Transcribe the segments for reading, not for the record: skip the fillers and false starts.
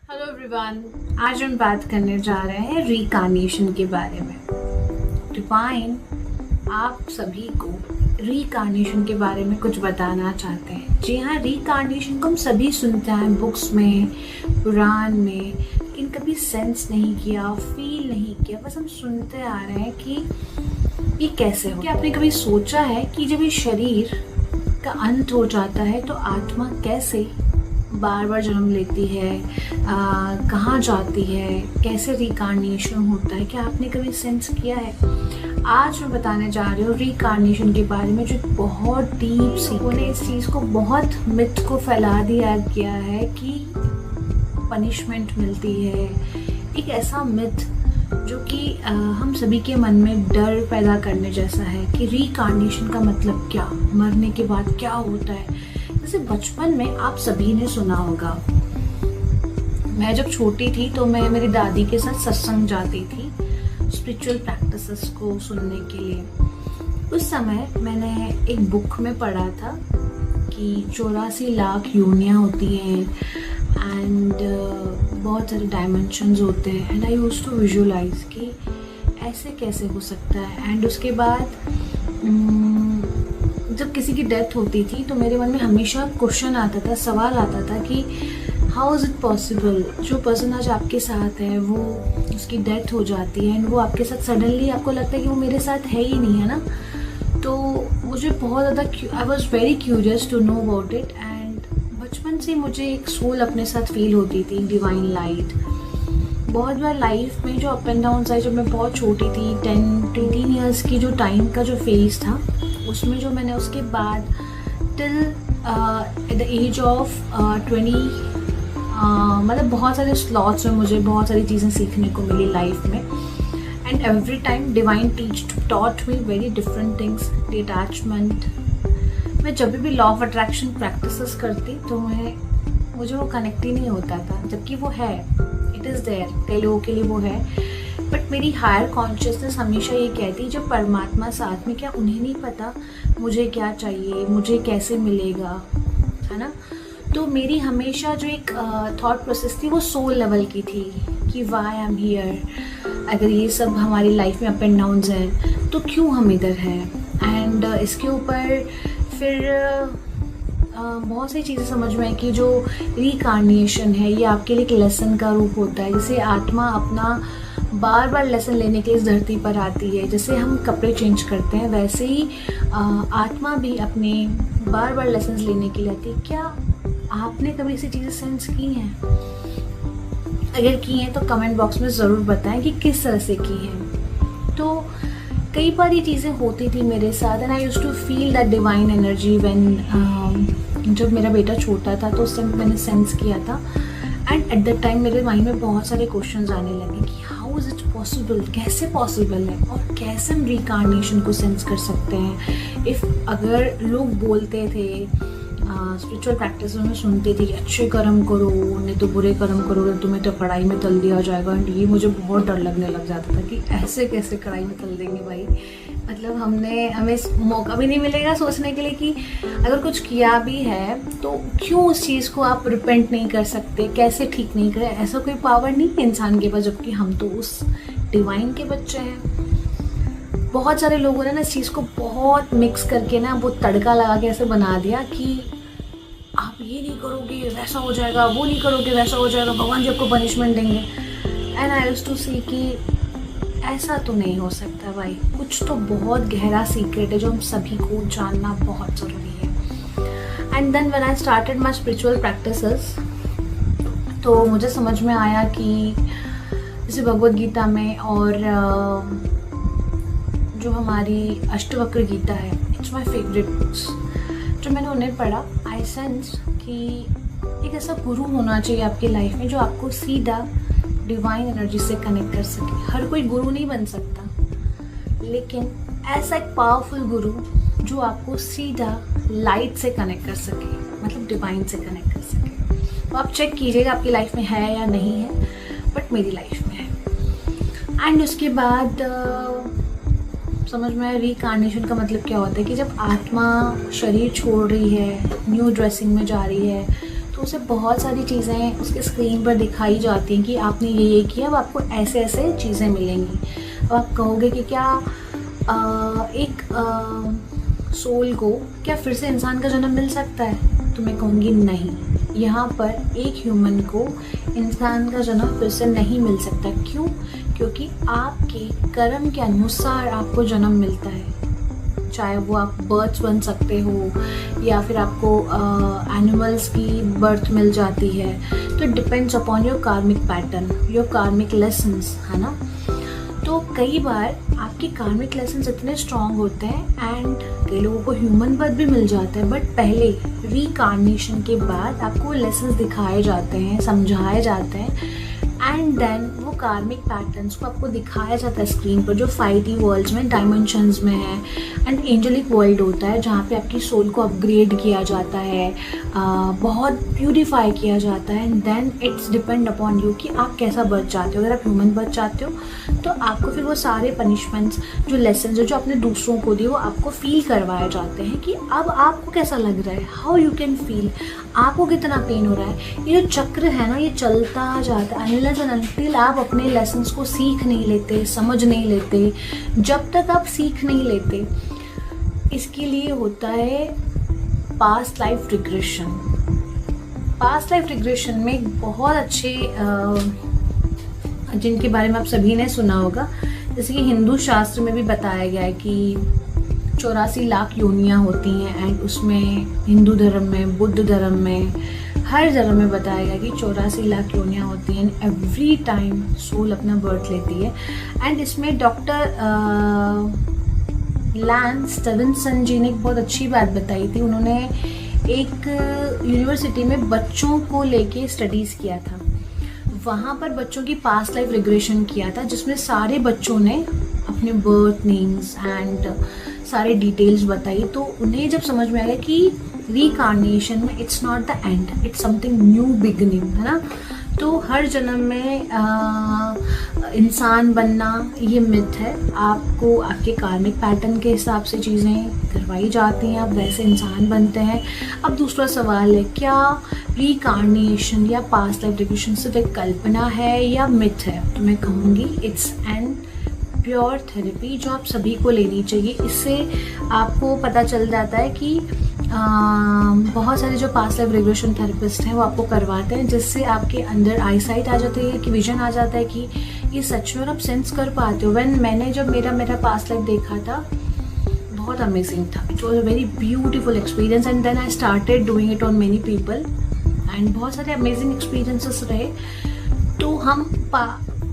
Hello everyone, आज हम बात करने जा रहे हैं रिकार्नेशन के बारे में। डिवाइन आप सभी को रिकार्नेशन के बारे में कुछ बताना चाहते हैं। जी हाँ, रिकार्नेशन को हम सभी सुनते हैं बुक्स में, पुराण में, लेकिन कभी सेंस नहीं किया, फील नहीं किया, बस हम सुनते आ रहे हैं कि ये कैसे हो। क्या आपने कभी सोचा है कि जब ये शरीर का अंत हो जाता है तो आत्मा कैसे बार बार जन्म लेती है, कहाँ जाती है, कैसे रिकार्नेशन होता है? क्या आपने कभी सेंस किया है? आज मैं बताने जा रही हूँ रिकार्नेशन के बारे में, जो बहुत डीप सी उन्होंने इस चीज़ को बहुत मिथ को फैला दिया गया है कि पनिशमेंट मिलती है। एक ऐसा मिथ जो कि हम सभी के मन में डर पैदा करने जैसा है कि रिकार्नेशन का मतलब क्या, मरने के बाद क्या होता है। जैसे बचपन में आप सभी ने सुना होगा, मैं जब छोटी थी तो मैं मेरी दादी के साथ सत्संग जाती थी स्पिरिचुअल प्रैक्टिसेस को सुनने के लिए। उस समय मैंने एक बुक में पढ़ा था कि 84 लाख योनियाँ होती हैं एंड बहुत सारे डायमेंशंस होते हैं। And I used to visualise कि ऐसे कैसे हो सकता है। एंड उसके बाद जब किसी की डेथ होती थी तो मेरे मन में हमेशा क्वेश्चन आता था, सवाल आता था कि हाउ इज़ इट पॉसिबल, जो पर्सन आज आपके साथ है वो उसकी डेथ हो जाती है एंड वो आपके साथ सडनली आपको लगता है कि वो मेरे साथ है ही नहीं, है ना। तो मुझे बहुत ज़्यादा I was very curious to know about it. And बचपन से मुझे एक सोल अपने साथ फील होती थी, डिवाइन लाइट। बहुत बार लाइफ में जो अप एंड डाउन आए, जब मैं बहुत छोटी थी, 10-13 ईयर्स की जो टाइम का जो फेज था, उसमें जो मैंने उसके बाद till at the age of 20 मतलब बहुत सारे स्लॉट्स में मुझे बहुत सारी चीज़ें सीखने को मिली लाइफ में। And every time divine taught me very different things. Detachment, मैं जब भी लॉ ऑफ अट्रैक्शन प्रैक्टिसेस करती तो मुझे वो कनेक्ट ही नहीं होता था, जबकि वो है, इट इज़ देयर, कई लोगों के लिए वो है। बट मेरी हायर कॉन्शियसनेस हमेशा ये कहती, जब परमात्मा साथ में, क्या उन्हें नहीं पता मुझे क्या चाहिए, मुझे कैसे मिलेगा, है ना। तो मेरी हमेशा जो एक थॉट प्रोसेस थी वो सोल लेवल की थी कि वाई आई एम हियर। अगर ये सब हमारी लाइफ में अप एंड डाउन्स हैं तो क्यों हम इधर हैं। एंड इसके ऊपर फिर बहुत सारी चीज़ें समझ में आई कि जो रिकार्नेशन है ये आपके लिए एक लेसन का रूप होता है। जैसे आत्मा अपना बार बार लेसन लेने के लिए इस धरती पर आती है, जैसे हम कपड़े चेंज करते हैं वैसे ही आत्मा भी अपने बार बार लेसन लेने के लिए आती है। क्या आपने कभी ऐसी चीज़ें सेंस की हैं? अगर की हैं तो कमेंट बॉक्स में ज़रूर बताएं कि किस तरह से की हैं। तो कई बार ये चीज़ें होती थी मेरे साथ and I used to feel that divine energy when जब मेरा बेटा छोटा था तो उस टाइम मैंने सेंस किया था। एंड एट दैट टाइम मेरे माइंड में बहुत सारे क्वेश्चंस आने लगे कि हाउ इज़ इट पॉसिबल, कैसे पॉसिबल है और कैसे हम रिकार्नेशन को सेंस कर सकते हैं। अगर लोग बोलते थे, स्पिरिचुअल प्रैक्टिस में सुनते थे कि अच्छे कर्म करो, नहीं तो बुरे कर्म करोगे तुम्हें तो कढ़ाई में तल दिया जाएगा। एंड ये मुझे बहुत डर लगने लग जाता था कि ऐसे कैसे कढ़ाई में तल देंगे भाई। मतलब हमें मौका भी नहीं मिलेगा सोचने के लिए कि अगर कुछ किया भी है तो क्यों उस चीज़ को आप रिपेंट नहीं कर सकते, कैसे ठीक नहीं करें। ऐसा कोई पावर नहीं है इंसान के पास, जबकि हम तो उस डिवाइन के बच्चे हैं। बहुत सारे लोगों ने ना इस चीज़ को बहुत मिक्स करके ना वो तड़का लगा के ऐसे बना दिया कि आप ये नहीं करोगे वैसा हो जाएगा, वो नहीं करोगे वैसा हो जाएगा, भगवान जी आपको पनिशमेंट देंगे। एंड आई यूज्ड टू सी कि ऐसा तो नहीं हो सकता भाई, कुछ तो बहुत गहरा सीक्रेट है जो हम सभी को जानना बहुत ज़रूरी है। And then when I started my spiritual practices तो मुझे समझ में आया कि जैसे भगवद गीता में और जो हमारी अष्टवक्र गीता है, इट्स माई फेवरेट बुक्स। जो मैंने उन्हें पढ़ा, आई सेंस कि एक ऐसा गुरु होना चाहिए आपकी लाइफ में जो आपको सीधा डिवाइन एनर्जी से कनेक्ट कर सके। हर कोई गुरु नहीं बन सकता, लेकिन ऐसा एक पावरफुल गुरु जो आपको सीधा लाइट से कनेक्ट कर सके, मतलब डिवाइन से कनेक्ट कर सके। तो आप चेक कीजिएगा आपकी लाइफ में है या नहीं है, बट मेरी लाइफ में है। एंड उसके बाद समझ में आया रिकार्नेशन का मतलब क्या होता है कि जब आत्मा शरीर छोड़ रही है, न्यू ड्रेसिंग में जा रही है, तो उसे बहुत सारी चीज़ें उसके स्क्रीन पर दिखाई जाती हैं कि आपने ये किया, अब आपको ऐसे ऐसे चीज़ें मिलेंगी। अब आप कहोगे कि क्या एक सोल को क्या फिर से इंसान का जन्म मिल सकता है? तो मैं कहूँगी नहीं, यहाँ पर एक ह्यूमन को इंसान का जन्म फिर से नहीं मिल सकता। क्यों? क्योंकि आपके कर्म के अनुसार आपको जन्म मिलता है। चाहे वो आप बर्ड्स बन सकते हो या फिर आपको एनिमल्स की बर्थ मिल जाती है, तो इट डिपेंड्स अपॉन योर कार्मिक पैटर्न, योर कार्मिक लेसन्स, है ना। तो कई बार आपके कार्मिक लेसन्स इतने स्ट्रॉन्ग होते हैं एंड कई लोगों को ह्यूमन बर्थ भी मिल जाता है, बट पहले रीकार्नेशन के बाद आपको लेसन्स दिखाए जाते हैं, समझाए जाते हैं, एंड देन वो कार्मिक पैटर्न्स को आपको दिखाया जाता है स्क्रीन पर, जो 5D वर्ल्ड्स में, डायमेंशंस में है। एंड एंजेलिक वर्ल्ड होता है जहाँ पे आपकी सोल को अपग्रेड किया जाता है, बहुत प्यूरिफाई किया जाता है, and then it's depend upon you कि आप कैसा बर्थ चाहते हो। अगर आप ह्यूमन बर्थ चाहते हो तो आपको फिर वो सारे पनिशमेंट्स, जो लेसन जो आपने दूसरों को दिए, वो आपको फील करवाए जाते हैं कि अब आपको कैसा लग रहा है, हाउ यू कैन फील, आपको कितना पेन हो रहा है। ये जो चक्र है ना, ये चलता जाता है अनलेस एंड अनटिल आप अपने लेसन्स को सीख नहीं लेते, समझ नहीं लेते। जब तक आप सीख नहीं लेते, इसके लिए होता है past life regression. Past life regression में एक बहुत अच्छे जिनके बारे में आप सभी ने सुना होगा, जैसे कि हिंदू शास्त्र में भी बताया गया है कि 84 लाख योनियाँ होती हैं, एंड उसमें हिंदू धर्म में, बुद्ध धर्म में, हर धर्म में बताया गया कि 84 लाख योनियाँ होती हैं। एवरी टाइम सोल अपना बर्थ लेती है। एंड इसमें डॉक्टर लैंस स्टीवेंसन जी ने एक बहुत अच्छी बात बताई थी। उन्होंने एक यूनिवर्सिटी में बच्चों को लेके स्टडीज़ किया था। वहाँ पर बच्चों की पास्ट लाइफ रिग्रेशन किया था, जिसमें सारे बच्चों ने अपने बर्थ नेम्स एंड सारे डिटेल्स बताई। तो उन्हें जब समझ में आया कि रीकार्नेशन में it's not the end, it's something new beginning, है ना। तो हर जन्म में इंसान बनना ये मिथ है। आपको आपके कार्मिक पैटर्न के हिसाब से चीज़ें करवाई जाती हैं, आप वैसे इंसान बनते हैं। अब दूसरा सवाल है, क्या रीकार्नेशन या पास्ट लाइफ रिग्रेशन सिर्फ एक कल्पना है या मिथ है? तो मैं कहूँगी इट्स एन प्योर थेरेपी जो आप सभी को लेनी चाहिए। इससे आपको पता चल जाता है कि बहुत सारे जो पास्ट लाइफ रिग्रेशन थेरेपिस्ट हैं वो आपको करवाते हैं, जिससे आपके अंदर आई साइट आ जाती है, कि विजन आ जाता है कि ये सच में, और आप सेंस कर पाते हो। मैंने जब मेरा पास्ट लाइफ देखा था, बहुत अमेजिंग था। It was a very beautiful experience, and then I started doing it on many people, and बहुत सारे अमेजिंग एक्सपीरियंसेस रहे। तो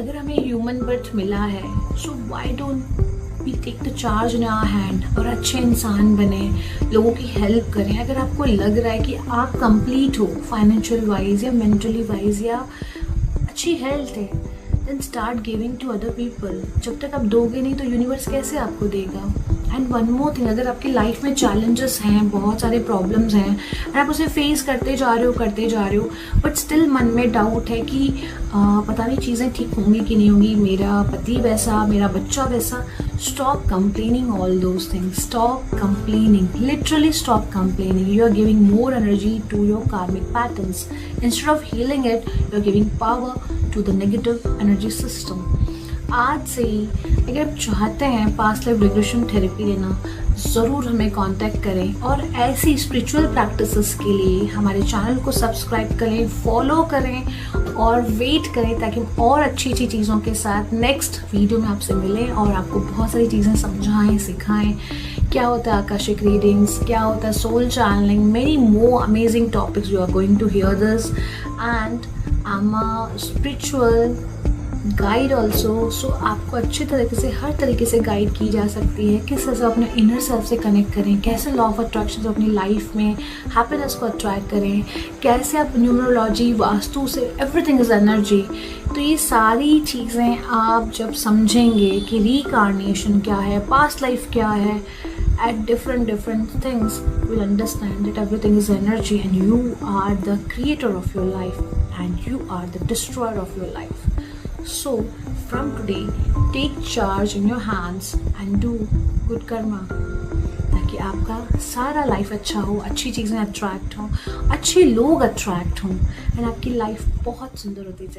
अगर हमें ह्यूमन बर्थ मिला है, so why don't we take the charge in our hand और अच्छे इंसान बने, लोगों की हेल्प करें। अगर आपको लग रहा है कि आप कंप्लीट हो फाइनेंशियल वाइज या मेंटली वाइज, या अच्छी हेल्थ है, then start giving to other people. जब तक आप दोगे नहीं तो यूनिवर्स कैसे आपको देगा। एंड वन मोर थिंग, अगर आपकी लाइफ में चैलेंजेस हैं, बहुत सारे प्रॉब्लम्स हैं, और आप उसे फेस करते जा रहे हो, बट स्टिल मन में डाउट है कि पता नहीं चीज़ें ठीक होंगी कि नहीं होंगी, मेरा पति वैसा, मेरा बच्चा वैसा, stop complaining all those things, stop complaining, literally stop complaining. You are giving more energy to your karmic patterns. Instead of healing it, you are giving power to the negative energy system. आज से ही अगर आप चाहते हैं past life regression therapy लेना, ज़रूर हमें contact करें, और ऐसी स्पिरिचुअल प्रैक्टिसेस के लिए हमारे चैनल को सब्सक्राइब करें, फॉलो करें और वेट करें, ताकि हम और अच्छी चीज़ों के साथ नेक्स्ट वीडियो में आपसे मिलें और आपको बहुत सारी चीज़ें समझाएं, सिखाएं। क्या होता है आकाशिक रीडिंग्स, क्या होता है soul channelling, many more amazing topics you are going to hear this, and I am a spiritual guide also. So आपको अच्छे तरीके से, हर तरीके से गाइड की जा सकती है, किस तरह से अपने इनर सेल्फ से कनेक्ट करें, कैसे लॉ ऑफ अट्रैक्शन अपनी लाइफ में हैप्पीनेस को अट्रैक्ट करें, कैसे आप न्यूमरोलॉजी, वास्तु से, एवरीथिंग इज़ एनर्जी। तो ये सारी चीज़ें आप जब समझेंगे कि रीकार्नेशन क्या है, पास्ट लाइफ क्या है, at different things, you'll understand that everything is energy, and you are the creator of your life and you are the destroyer of your life. So from today, take charge in your hands and do good karma, ताकि आपका सारा life अच्छा हो, अच्छी चीज़ें attract हों, अच्छे लोग अट्रैक्ट हों एंड आपकी लाइफ बहुत सुंदर होती चले।